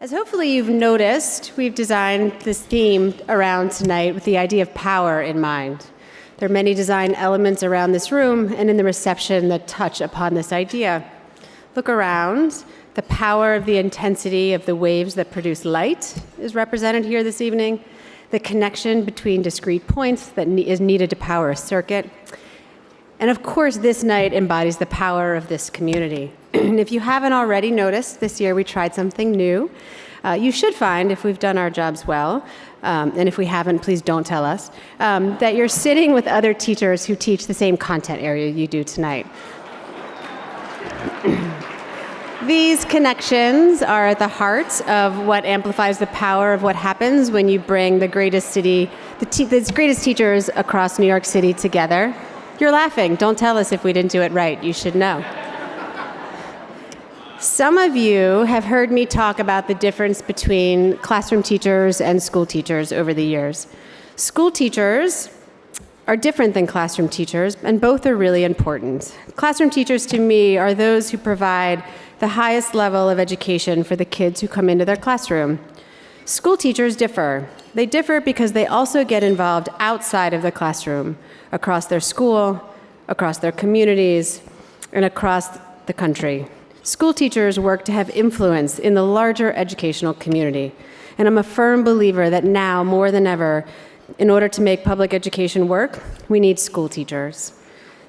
As hopefully you've noticed, we've designed this theme around tonight with the idea of power in mind. There are many design elements around this room and in the reception that touch upon this idea. Look around. The power of the intensity of the waves that produce light is represented here this evening. The connection between discrete points that is needed to power a circuit. And of course, this night embodies the power of this community. And if you haven't already noticed, this year we tried something new. You should find, if we've done our jobs well, and if we haven't, please don't tell us, that you're sitting with other teachers who teach the same content area you do tonight. These connections are at the heart of what amplifies the power of what happens when you bring the greatest teachers across New York City together. You're laughing. Don't tell us if we didn't do it right. You should know. Some of you have heard me talk about the difference between classroom teachers and school teachers over the years. School teachers are different than classroom teachers, and both are really important. Classroom teachers, to me, are those who provide the highest level of education for the kids who come into their classroom. School teachers differ. They differ because they also get involved outside of the classroom, across their school, across their communities, and across the country. School teachers work to have influence in the larger educational community. And I'm a firm believer that now, more than ever, in order to make public education work, we need school teachers.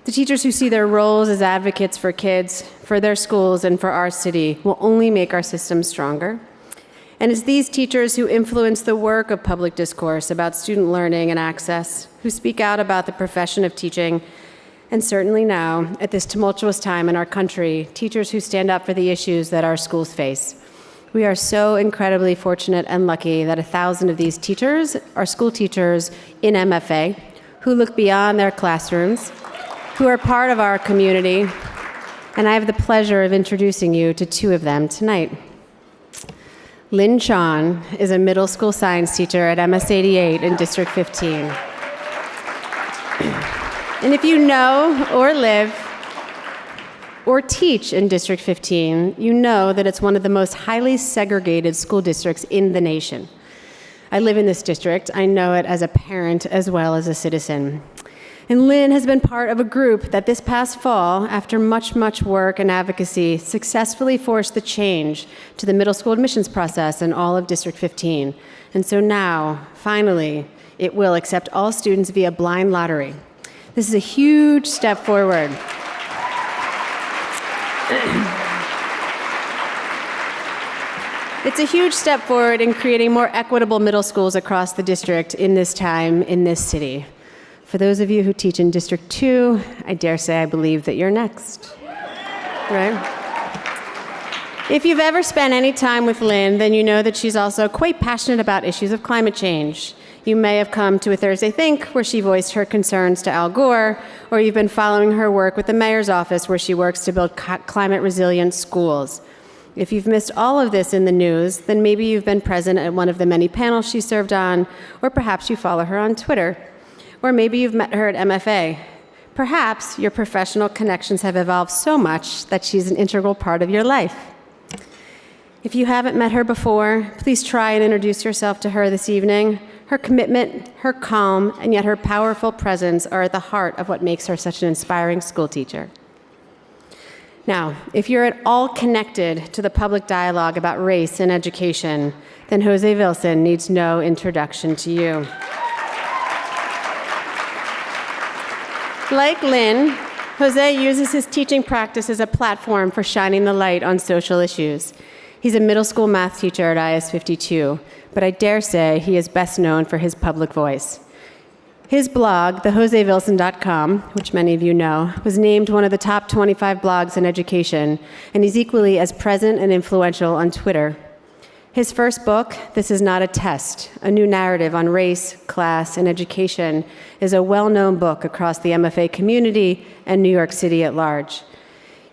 The teachers who see their roles as advocates for kids, for their schools, and for our city will only make our system stronger. And it's these teachers who influence the work of public discourse about student learning and access, who speak out about the profession of teaching, and certainly now, at this tumultuous time in our country, teachers who stand up for the issues that our schools face. We are so incredibly fortunate and lucky that 1,000 of these teachers are school teachers in MFA, who look beyond their classrooms, who are part of our community, and I have the pleasure of introducing you to two of them tonight. Lynn Chon is a middle school science teacher at MS 88 in District 15. And if you know or live or teach in District 15, you know that it's one of the most highly segregated school districts in the nation. I live in this district. I know it as a parent as well as a citizen. And Lynn has been part of a group that this past fall, after much, much work and advocacy, successfully forced the change to the middle school admissions process in all of District 15. And so now, finally, it will accept all students via blind lottery. This is a huge step forward. It's a huge step forward in creating more equitable middle schools across the district in this time, in this city. For those of you who teach in District 2, I dare say I believe that you're next, right? If you've ever spent any time with Lynn, then you know that she's also quite passionate about issues of climate change. You may have come to a Thursday Think where she voiced her concerns to Al Gore, or you've been following her work with the mayor's office where she works to build climate-resilient schools. If you've missed all of this in the news, then maybe you've been present at one of the many panels she served on, or perhaps you follow her on Twitter. Or maybe you've met her at MFA. Perhaps your professional connections have evolved so much that she's an integral part of your life. If you haven't met her before, please try and introduce yourself to her this evening. Her commitment, her calm, and yet her powerful presence are at the heart of what makes her such an inspiring school teacher. Now, if you're at all connected to the public dialogue about race and education, then Jose Wilson needs no introduction to you. Like Lynn, Jose uses his teaching practice as a platform for shining the light on social issues. He's a middle school math teacher at IS 52, but I dare say he is best known for his public voice. His blog, thejosewilson.com, which many of you know, was named one of the top 25 blogs in education, and he's equally as present and influential on Twitter. His first book, This Is Not a Test, a new narrative on race, class, and education, is a well-known book across the MFA community and New York City at large.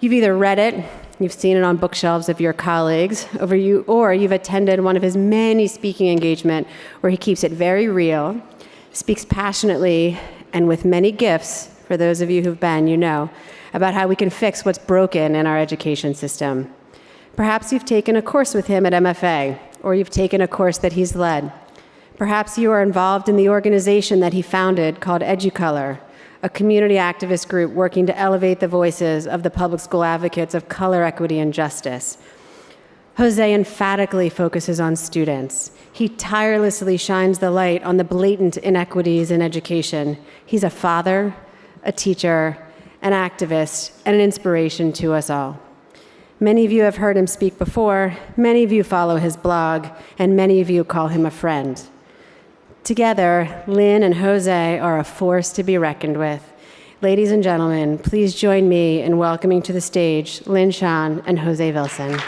You've either read it, you've seen it on bookshelves of your colleagues, or you've attended one of his many speaking engagements where he keeps it very real, speaks passionately, and with many gifts, for those of you who've been, you know, about how we can fix what's broken in our education system. Perhaps you've taken a course with him at MFA, or you've taken a course that he's led. Perhaps you are involved in the organization that he founded called EduColor, a community activist group working to elevate the voices of the public school advocates of color, equity, and justice. Jose emphatically focuses on students. He tirelessly shines the light on the blatant inequities in education. He's a father, a teacher, an activist, and an inspiration to us all. Many of you have heard him speak before, many of you follow his blog, and many of you call him a friend. Together, Lynn and Jose are a force to be reckoned with. Ladies and gentlemen, please join me in welcoming to the stage Lynn Shan and Jose Wilson.